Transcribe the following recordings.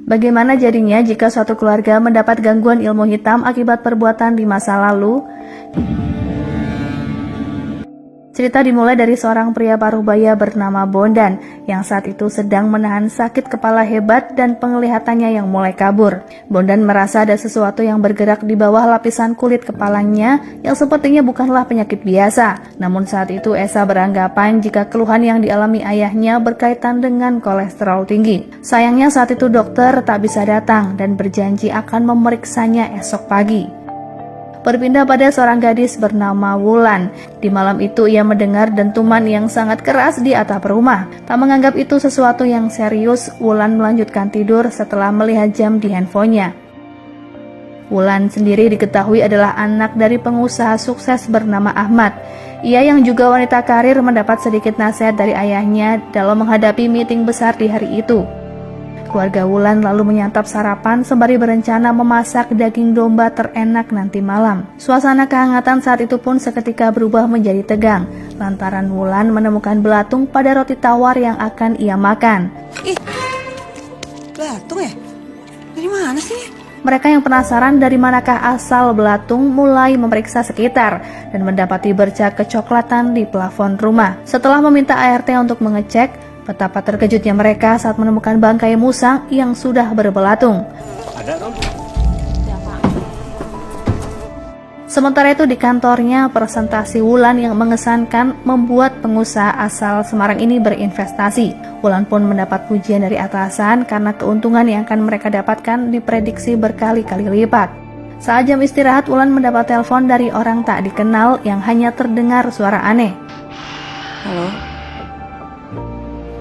Bagaimana jadinya jika suatu keluarga mendapat gangguan ilmu hitam akibat perbuatan di masa lalu? Cerita dimulai dari seorang pria parubaya bernama Bondan yang saat itu sedang menahan sakit kepala hebat dan penglihatannya yang mulai kabur. Bondan merasa ada sesuatu yang bergerak di bawah lapisan kulit kepalanya yang sepertinya bukanlah penyakit biasa. Namun saat itu Esa beranggapan jika keluhan yang dialami ayahnya berkaitan dengan kolesterol tinggi. Sayangnya saat itu dokter tak bisa datang dan berjanji akan memeriksanya esok pagi. Berpindah pada seorang gadis bernama Wulan. Di malam itu ia mendengar dentuman yang sangat keras di atap rumah. Tak menganggap itu sesuatu yang serius, Wulan melanjutkan tidur setelah melihat jam di handphonenya. Wulan sendiri diketahui adalah anak dari pengusaha sukses bernama Ahmad. Ia yang juga wanita karir mendapat sedikit nasihat dari ayahnya dalam menghadapi meeting besar di hari itu. Keluarga Wulan lalu menyantap sarapan sembari berencana memasak daging domba terenak nanti malam. Suasana kehangatan saat itu pun seketika berubah menjadi tegang, lantaran Wulan menemukan belatung pada roti tawar yang akan ia makan. Ih, belatung ya? Dari mana sih? Mereka yang penasaran dari manakah asal belatung mulai memeriksa sekitar dan mendapati bercak kecoklatan di plafon rumah. Setelah meminta ART untuk mengecek, betapa terkejutnya mereka saat menemukan bangkai musang yang sudah berbelatung. Ada dong. Sementara itu di kantornya, presentasi Wulan yang mengesankan membuat pengusaha asal Semarang ini berinvestasi. Wulan pun mendapat pujian dari atasan karena keuntungan yang akan mereka dapatkan diprediksi berkali-kali lipat. Saat jam istirahat, Wulan mendapat telepon dari orang tak dikenal yang hanya terdengar suara aneh. Halo?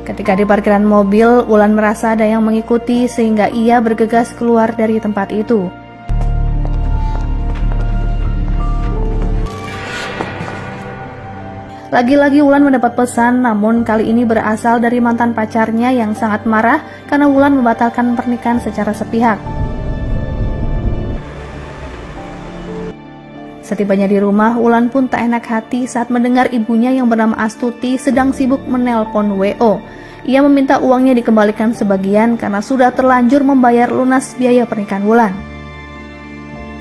Ketika di parkiran mobil, Wulan merasa ada yang mengikuti sehingga ia bergegas keluar dari tempat itu. Lagi-lagi Wulan mendapat pesan, namun kali ini berasal dari mantan pacarnya yang sangat marah karena Wulan membatalkan pernikahan secara sepihak. Setibanya di rumah, Wulan pun tak enak hati saat mendengar ibunya yang bernama Astuti sedang sibuk menelpon WO. Ia meminta uangnya dikembalikan sebagian karena sudah terlanjur membayar lunas biaya pernikahan Wulan.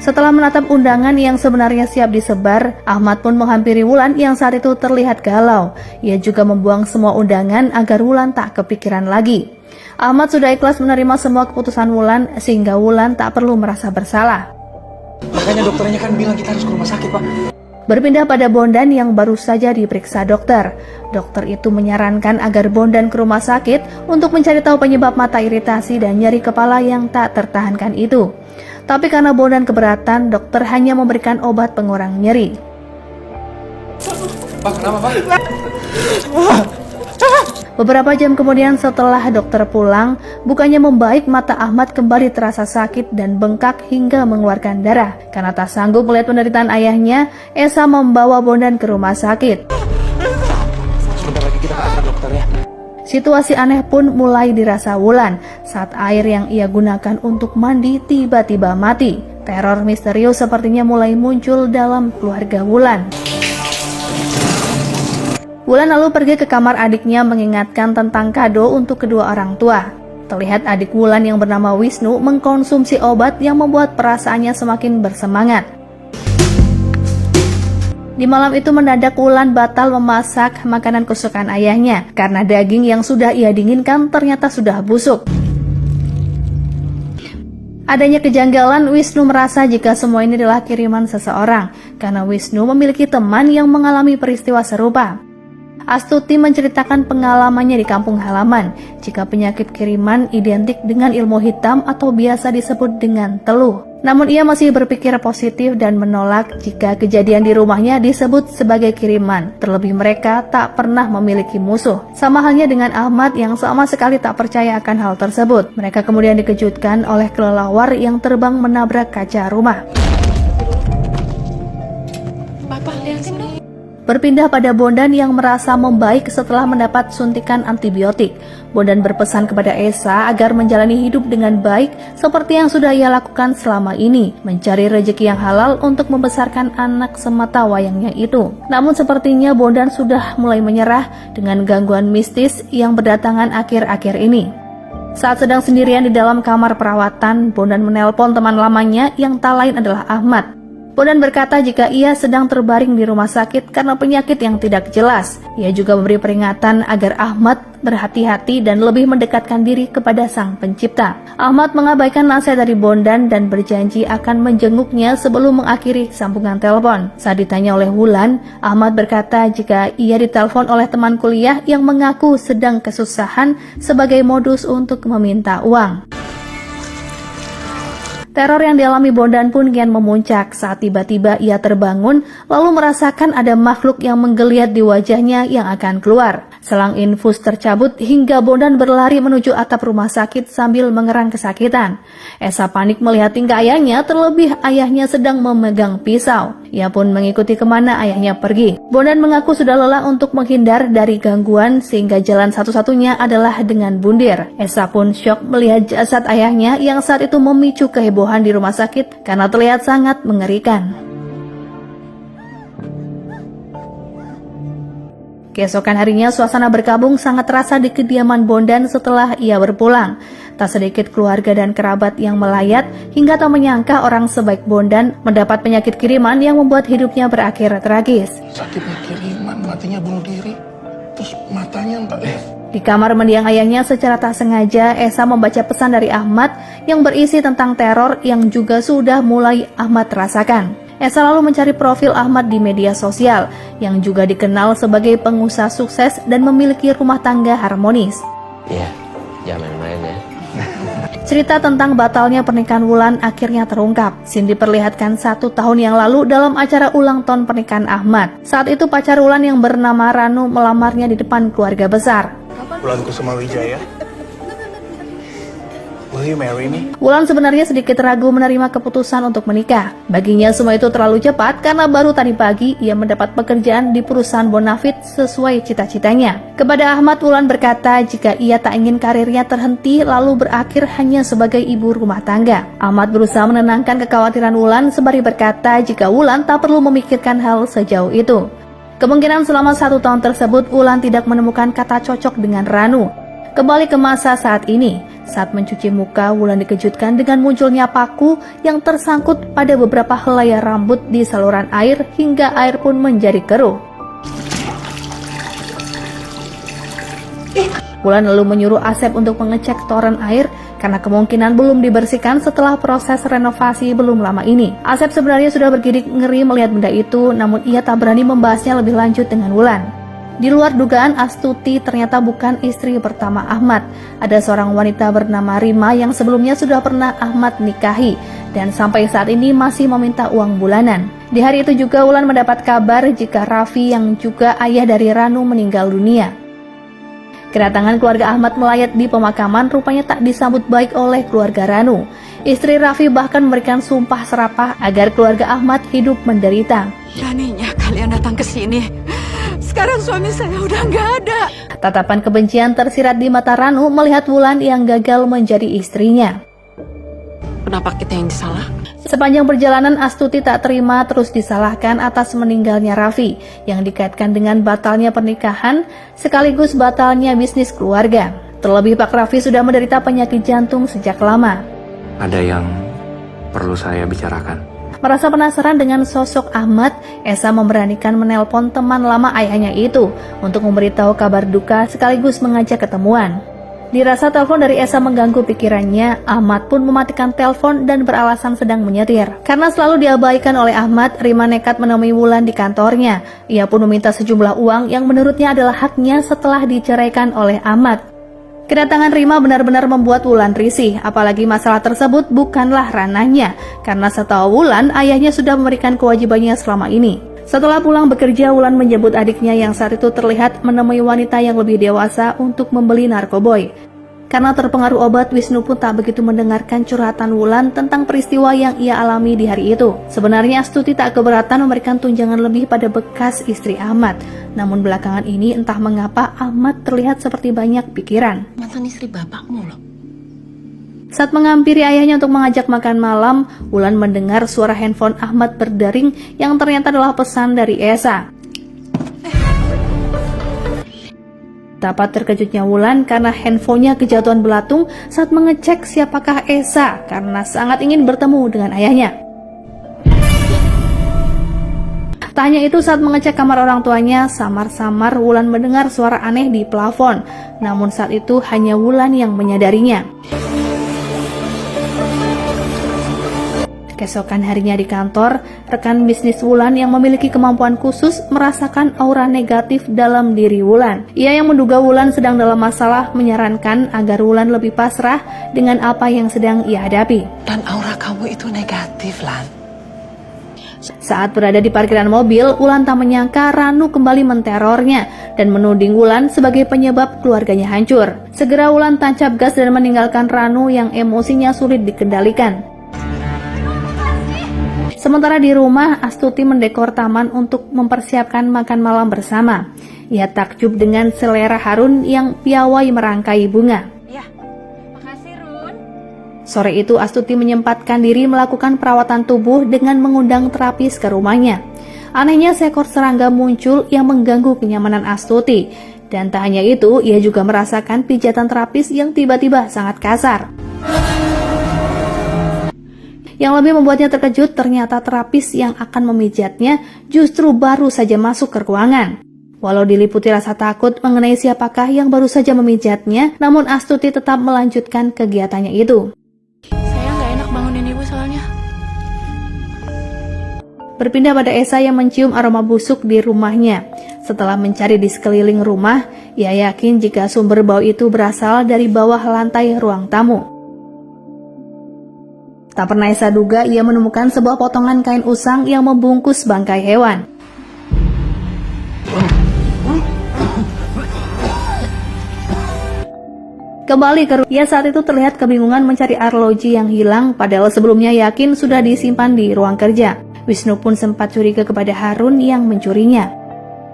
Setelah menatap undangan yang sebenarnya siap disebar, Ahmad pun menghampiri Wulan yang saat itu terlihat galau. Ia juga membuang semua undangan agar Wulan tak kepikiran lagi. Ahmad sudah ikhlas menerima semua keputusan Wulan sehingga Wulan tak perlu merasa bersalah. Makanya dokternya kan bilang kita harus ke rumah sakit, Pak. Berpindah pada Bondan yang baru saja diperiksa dokter. Dokter itu menyarankan agar Bondan ke rumah sakit untuk mencari tahu penyebab mata iritasi dan nyeri kepala yang tak tertahankan itu. Tapi karena Bondan keberatan, dokter hanya memberikan obat pengurang nyeri. Pak, kenapa, Pak? Beberapa jam kemudian setelah dokter pulang, bukannya membaik, mata Ahmad kembali terasa sakit dan bengkak hingga mengeluarkan darah. Karena tak sanggup melihat penderitaan ayahnya, Esa membawa Bondan ke rumah sakit. Sebentar lagi kita ke kantor dokter ya. Situasi aneh pun mulai dirasa Wulan saat air yang ia gunakan untuk mandi tiba-tiba mati. Teror misterius sepertinya mulai muncul dalam keluarga Wulan. Wulan lalu pergi ke kamar adiknya mengingatkan tentang kado untuk kedua orang tua. Terlihat adik Wulan yang bernama Wisnu mengkonsumsi obat yang membuat perasaannya semakin bersemangat. Di malam itu mendadak Wulan batal memasak makanan kesukaan ayahnya karena daging yang sudah ia dinginkan ternyata sudah busuk. Adanya kejanggalan, Wisnu merasa jika semua ini adalah kiriman seseorang karena Wisnu memiliki teman yang mengalami peristiwa serupa. Astuti menceritakan pengalamannya di kampung halaman jika penyakit kiriman identik dengan ilmu hitam atau biasa disebut dengan teluh. Namun ia masih berpikir positif dan menolak jika kejadian di rumahnya disebut sebagai kiriman. Terlebih mereka tak pernah memiliki musuh. Sama halnya dengan Ahmad yang sama sekali tak percaya akan hal tersebut. Mereka kemudian dikejutkan oleh kelelawar yang terbang menabrak kaca rumah. Bapak, lihatin dong. Berpindah pada Bondan yang merasa membaik setelah mendapat suntikan antibiotik. Bondan berpesan kepada Esa agar menjalani hidup dengan baik seperti yang sudah ia lakukan selama ini, mencari rezeki yang halal untuk membesarkan anak semata wayangnya itu. Namun sepertinya Bondan sudah mulai menyerah dengan gangguan mistis yang berdatangan akhir-akhir ini. Saat sedang sendirian di dalam kamar perawatan, Bondan menelpon teman lamanya yang tak lain adalah Ahmad. Bondan berkata jika ia sedang terbaring di rumah sakit karena penyakit yang tidak jelas. Ia juga memberi peringatan agar Ahmad berhati-hati dan lebih mendekatkan diri kepada Sang Pencipta. Ahmad mengabaikan nasihat dari Bondan dan berjanji akan menjenguknya sebelum mengakhiri sambungan telepon. Saat ditanya oleh Wulan, Ahmad berkata jika ia ditelepon oleh teman kuliah yang mengaku sedang kesusahan sebagai modus untuk meminta uang. Teror yang dialami Bondan pun kian memuncak saat tiba-tiba ia terbangun lalu merasakan ada makhluk yang menggeliat di wajahnya yang akan keluar. Selang infus tercabut hingga Bondan berlari menuju atap rumah sakit sambil mengerang kesakitan. Esa panik melihat tingkah ayahnya, terlebih ayahnya sedang memegang pisau. Ia pun mengikuti kemana ayahnya pergi. Bondan mengaku sudah lelah untuk menghindar dari gangguan sehingga jalan satu-satunya adalah dengan bundir. Esa pun syok melihat jasad ayahnya yang saat itu memicu kehebohan di rumah sakit karena terlihat sangat mengerikan. Keesokan harinya suasana berkabung sangat terasa di kediaman Bondan setelah ia berpulang. Tak sedikit keluarga dan kerabat yang melayat hingga tak menyangka orang sebaik Bondan mendapat penyakit kiriman yang membuat hidupnya berakhir tragis. Sakitnya kiriman, matinya bunuh diri, terus matanya enggak Di kamar mendiang ayahnya secara tak sengaja, Esa membaca pesan dari Ahmad yang berisi tentang teror yang juga sudah mulai Ahmad rasakan. Esa lalu mencari profil Ahmad di media sosial yang juga dikenal sebagai pengusaha sukses dan memiliki rumah tangga harmonis. Iya, jangan main-main ya. Cerita tentang batalnya pernikahan Wulan akhirnya terungkap. Sin diperlihatkan 1 tahun yang lalu dalam acara ulang tahun pernikahan Ahmad. Saat itu pacar Wulan yang bernama Ranu melamarnya di depan keluarga besar. Wulan Kusuma Wijaya, will you marry me? Wulan sebenarnya sedikit ragu menerima keputusan untuk menikah. Baginya semua itu terlalu cepat karena baru tadi pagi ia mendapat pekerjaan di perusahaan Bonafit sesuai cita-citanya. Kepada Ahmad, Wulan berkata jika ia tak ingin karirnya terhenti lalu berakhir hanya sebagai ibu rumah tangga. Ahmad berusaha menenangkan kekhawatiran Wulan sembari berkata jika Wulan tak perlu memikirkan hal sejauh itu. Kemungkinan selama 1 tahun tersebut Wulan tidak menemukan kata cocok dengan Ranu. Kembali ke masa saat ini, saat mencuci muka, Wulan dikejutkan dengan munculnya paku yang tersangkut pada beberapa helai rambut di saluran air hingga air pun menjadi keruh. Wulan lalu menyuruh Asep untuk mengecek toren air karena kemungkinan belum dibersihkan setelah proses renovasi belum lama ini. Asep sebenarnya sudah bergidik ngeri melihat benda itu, namun ia tak berani membahasnya lebih lanjut dengan Wulan. Di luar dugaan, Astuti ternyata bukan istri pertama Ahmad. Ada seorang wanita bernama Rima yang sebelumnya sudah pernah Ahmad nikahi dan sampai saat ini masih meminta uang bulanan. Di hari itu juga Wulan mendapat kabar jika Raffi yang juga ayah dari Ranu meninggal dunia. Kedatangan keluarga Ahmad melayat di pemakaman rupanya tak disambut baik oleh keluarga Ranu. Istri Raffi bahkan memberikan sumpah serapah agar keluarga Ahmad hidup menderita. Beraninya kalian datang ke sini. Sekarang suami saya udah nggak ada. Tatapan kebencian tersirat di mata Ranu melihat Wulan yang gagal menjadi istrinya. Kenapa kita yang disalah? Sepanjang perjalanan Astuti tak terima terus disalahkan atas meninggalnya Raffi yang dikaitkan dengan batalnya pernikahan sekaligus batalnya bisnis keluarga. Terlebih Pak Raffi sudah menderita penyakit jantung sejak lama. Ada yang perlu saya bicarakan. Merasa penasaran dengan sosok Ahmad, Esa memberanikan menelpon teman lama ayahnya itu untuk memberitahu kabar duka sekaligus mengajak ketemuan. Dirasa telepon dari Esa mengganggu pikirannya, Ahmad pun mematikan telepon dan beralasan sedang menyetir. Karena selalu diabaikan oleh Ahmad, Rima nekat menemui Wulan di kantornya. Ia pun meminta sejumlah uang yang menurutnya adalah haknya setelah diceraikan oleh Ahmad. Kedatangan Rima benar-benar membuat Wulan risih, apalagi masalah tersebut bukanlah ranahnya, karena setahu Wulan, ayahnya sudah memberikan kewajibannya selama ini. Setelah pulang bekerja, Wulan menjemput adiknya yang saat itu terlihat menemui wanita yang lebih dewasa untuk membeli narkoboy. Karena terpengaruh obat, Wisnu pun tak begitu mendengarkan curhatan Wulan tentang peristiwa yang ia alami di hari itu. Sebenarnya Astuti tak keberatan memberikan tunjangan lebih pada bekas istri Ahmad. Namun belakangan ini entah mengapa Ahmad terlihat seperti banyak pikiran. Mantan istri bapakmu loh. Saat menghampiri ayahnya untuk mengajak makan malam, Wulan mendengar suara handphone Ahmad berdering yang ternyata adalah pesan dari Esa. Betapa terkejutnya Wulan karena handphonenya kejatuhan belatung saat mengecek siapakah Esa karena sangat ingin bertemu dengan ayahnya. Tak hanya itu, saat mengecek kamar orang tuanya, samar-samar Wulan mendengar suara aneh di plafon. Namun saat itu hanya Wulan yang menyadarinya. Keesokan harinya di kantor, rekan bisnis Wulan yang memiliki kemampuan khusus merasakan aura negatif dalam diri Wulan. Ia yang menduga Wulan sedang dalam masalah menyarankan agar Wulan lebih pasrah dengan apa yang sedang ia hadapi. Dan aura kamu itu negatif, Lan. Saat berada di parkiran mobil, Wulan tak menyangka Ranu kembali menterornya dan menuding Wulan sebagai penyebab keluarganya hancur. Segera Wulan tancap gas dan meninggalkan Ranu yang emosinya sulit dikendalikan. Sementara di rumah, Astuti mendekor taman untuk mempersiapkan makan malam bersama. Ia takjub dengan selera Harun yang piawai merangkai bunga. Ya, makasih Run. Sore itu Astuti menyempatkan diri melakukan perawatan tubuh dengan mengundang terapis ke rumahnya. Anehnya seekor serangga muncul yang mengganggu kenyamanan Astuti. Dan tak hanya itu, ia juga merasakan pijatan terapis yang tiba-tiba sangat kasar. Yang lebih membuatnya terkejut, ternyata terapis yang akan memijatnya justru baru saja masuk ke ruangan. Walau diliputi rasa takut mengenai siapakah yang baru saja memijatnya, namun Astuti tetap melanjutkan kegiatannya itu. Saya nggak enak bangunin ibu soalnya. Berpindah pada Esa yang mencium aroma busuk di rumahnya. Setelah mencari di sekeliling rumah, ia yakin jika sumber bau itu berasal dari bawah lantai ruang tamu. Tak pernah Esa duga ia menemukan sebuah potongan kain usang yang membungkus bangkai hewan. Kembali ke rumah, ia saat itu terlihat kebingungan mencari arloji yang hilang, padahal sebelumnya yakin sudah disimpan di ruang kerja. Wisnu pun sempat curiga kepada Harun yang mencurinya.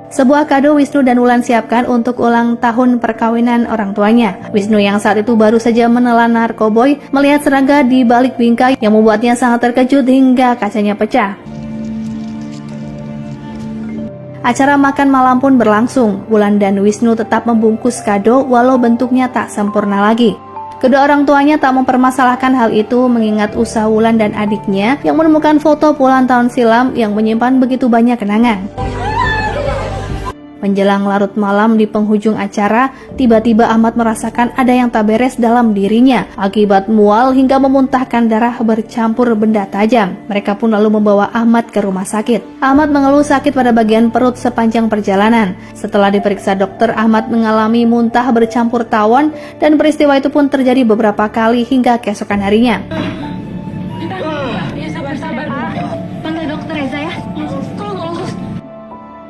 Sebuah kado Wisnu dan Wulan siapkan untuk ulang tahun perkawinan orang tuanya. Wisnu yang saat itu baru saja menelan narkoboy melihat serangga di balik bingkai yang membuatnya sangat terkejut hingga kacanya pecah. Acara makan malam pun berlangsung. Wulan dan Wisnu tetap membungkus kado walau bentuknya tak sempurna lagi. Kedua orang tuanya tak mempermasalahkan hal itu mengingat usaha Wulan dan adiknya yang menemukan foto puluhan tahun silam yang menyimpan begitu banyak kenangan. Menjelang larut malam di penghujung acara, tiba-tiba Ahmad merasakan ada yang tak beres dalam dirinya. Akibat mual hingga memuntahkan darah bercampur benda tajam. Mereka pun lalu membawa Ahmad ke rumah sakit. Ahmad mengeluh sakit pada bagian perut sepanjang perjalanan. Setelah diperiksa dokter, Ahmad mengalami muntah bercampur tawon dan peristiwa itu pun terjadi beberapa kali hingga keesokan harinya. Ya sabar-sabar. Panggil dokter Eza ya. Tolong.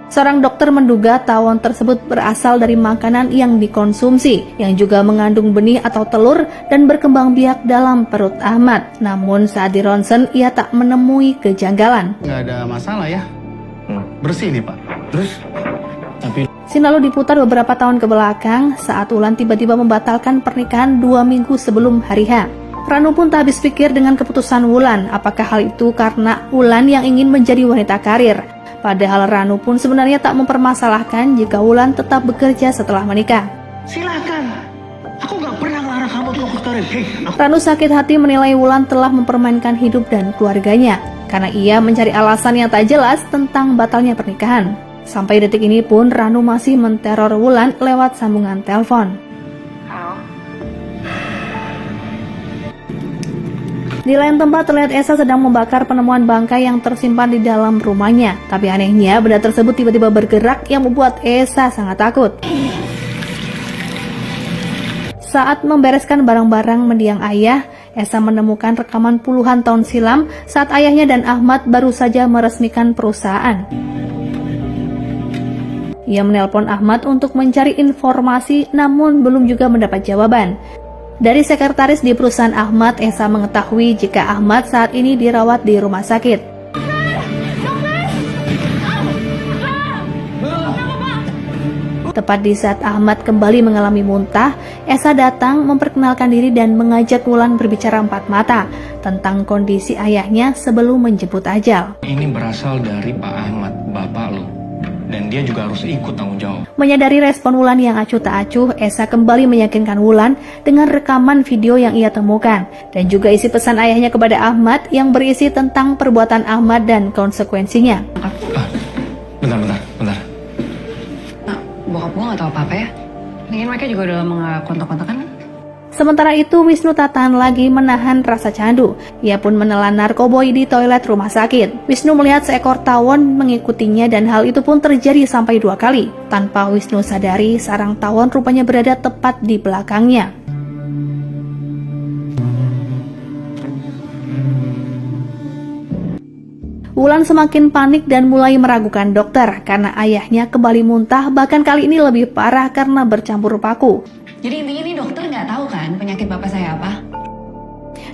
Seorang dokter menduga tawon tersebut berasal dari makanan yang dikonsumsi, yang juga mengandung benih atau telur dan berkembang biak dalam perut Ahmad. Namun saat di ronsen, ia tak menemui kejanggalan. Nggak ada masalah ya? Bersih nih, Pak. Terus? Tapi Scene lalu diputar beberapa tahun ke belakang saat Wulan tiba-tiba membatalkan pernikahan 2 minggu sebelum hari H. Ranu pun tak habis pikir dengan keputusan Wulan. Apakah hal itu karena Wulan yang ingin menjadi wanita karir? Padahal Ranu pun sebenarnya tak mempermasalahkan jika Wulan tetap bekerja setelah menikah. silakan. Aku nggak pernah ngelarang kamu untuk berkarir. Ranu sakit hati menilai Wulan telah mempermainkan hidup dan keluarganya karena ia mencari alasan yang tak jelas tentang batalnya pernikahan. Sampai detik ini pun Ranu masih menteror Wulan lewat sambungan telepon. Di lain tempat terlihat Esa sedang membakar penemuan bangkai yang tersimpan di dalam rumahnya. Tapi anehnya benda tersebut tiba-tiba bergerak yang membuat Esa sangat takut. Saat membereskan barang-barang mendiang ayah, Esa menemukan rekaman puluhan tahun silam saat ayahnya dan Ahmad baru saja meresmikan perusahaan. Ia menelpon Ahmad untuk mencari informasi namun belum juga mendapat jawaban. Dari sekretaris di perusahaan Ahmad, Esa mengetahui jika Ahmad saat ini dirawat di rumah sakit. Tepat di saat Ahmad kembali mengalami muntah, Esa datang memperkenalkan diri dan mengajak Wulan berbicara empat mata tentang kondisi ayahnya sebelum menjemput ajal. Ini berasal dari Pak Ahmad, bapak lo. Dan dan dia juga harus ikut tanggung jawab. Menyadari respon Wulan yang acuh tak acuh, Esa kembali meyakinkan Wulan dengan rekaman video yang ia temukan dan juga isi pesan ayahnya kepada Ahmad yang berisi tentang perbuatan Ahmad dan konsekuensinya. Bentar. Nah, bokap gue gak tahu apa-apa ya. Mungkin mereka juga udah lama gak kontak-kontakan kan? Sementara itu, Wisnu tak tahan lagi menahan rasa candu. Ia pun menelan narkoboy di toilet rumah sakit. Wisnu melihat seekor tawon mengikutinya dan hal itu pun terjadi sampai 2 kali. Tanpa Wisnu sadari, sarang tawon rupanya berada tepat di belakangnya. Wulan semakin panik dan mulai meragukan dokter karena ayahnya kembali muntah, bahkan kali ini lebih parah karena bercampur paku. Jadi intinya nih dokter nggak tahu kan penyakit bapak saya apa?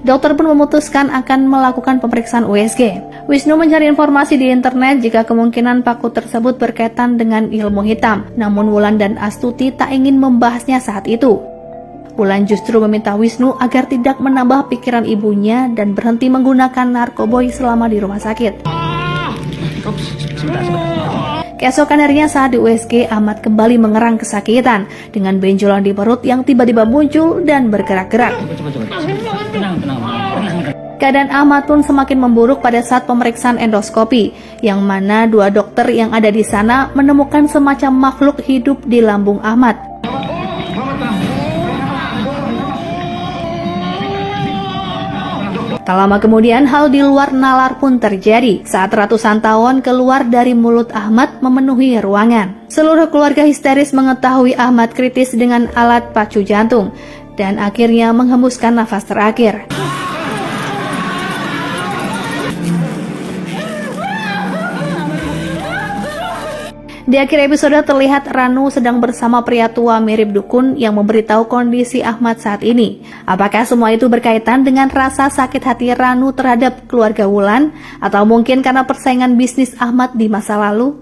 Dokter pun memutuskan akan melakukan pemeriksaan USG. Wisnu mencari informasi di internet jika kemungkinan paku tersebut berkaitan dengan ilmu hitam. Namun Wulan dan Astuti tak ingin membahasnya saat itu. Wulan justru meminta Wisnu agar tidak menambah pikiran ibunya dan berhenti menggunakan narkoboy selama di rumah sakit. Keesokan harinya saat di USG, Ahmad kembali mengerang kesakitan dengan benjolan di perut yang tiba-tiba muncul dan bergerak-gerak. Keadaan Ahmad pun semakin memburuk pada saat pemeriksaan endoskopi, yang mana 2 dokter yang ada di sana menemukan semacam makhluk hidup di lambung Ahmad. Tak lama kemudian, hal di luar nalar pun terjadi saat ratusan tawon keluar dari mulut Ahmad memenuhi ruangan. Seluruh keluarga histeris mengetahui Ahmad kritis dengan alat pacu jantung dan akhirnya menghembuskan nafas terakhir. Di akhir episode terlihat Ranu sedang bersama pria tua mirip dukun yang memberitahu kondisi Ahmad saat ini. Apakah semua itu berkaitan dengan rasa sakit hati Ranu terhadap keluarga Wulan? Atau mungkin karena persaingan bisnis Ahmad di masa lalu?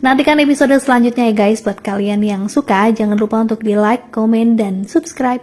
Nantikan episode selanjutnya ya guys. Buat kalian yang suka, jangan lupa untuk di like, komen, dan subscribe.